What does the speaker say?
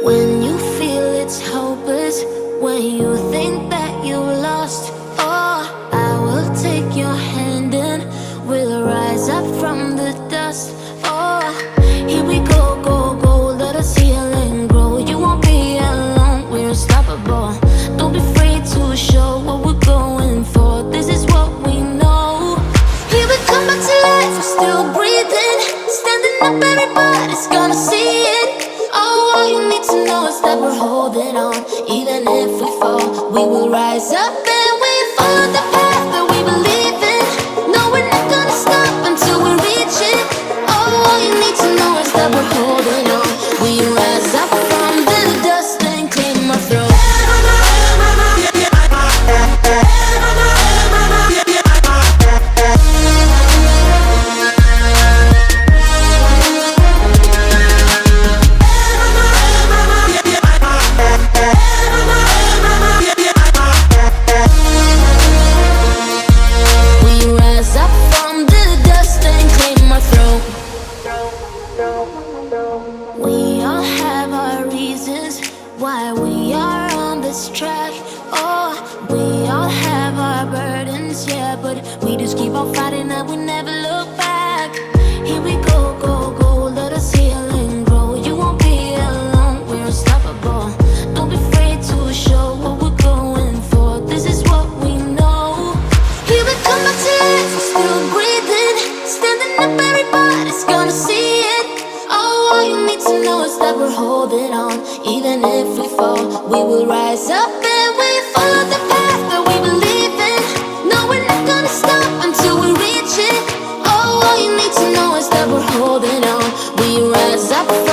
When you feel it's hopeless, when you think that you lost, oh, I will take your hand and we'll rise up from the dust. Oh, here we go, go, go, let us heal and grow. You won't be alone, we're unstoppable. Don't be afraid to show what we're going for. This is what we know. Here we come back to life, we're still breathing. Standing up, everybody's gonna see it. Oh, all you need to know is that we're holding on. Even if we fall, we will rise up and we follow the path that we believe in. No, we're not gonna stop until we reach it. Oh, all you need to know is that we're holding on. We rise up from the dust and clear my throat. We all have our reasons why we are on this track. Oh, we all have our burdens, yeah, but we just keep on fighting and we never look back. Here we go, go, go, let us heal and grow. You won't be alone, we're unstoppable. Don't be afraid to show what we're going for. This is what we know. Here we come back to life, we're still breathing. Standing up, everybody's gonna see it. All you need to know is that we're holding on. Even if we fall, we will rise up and we follow the path that we believe in. No, we're not gonna stop until we reach it. Oh, all you need to know is that we're holding on. We rise up.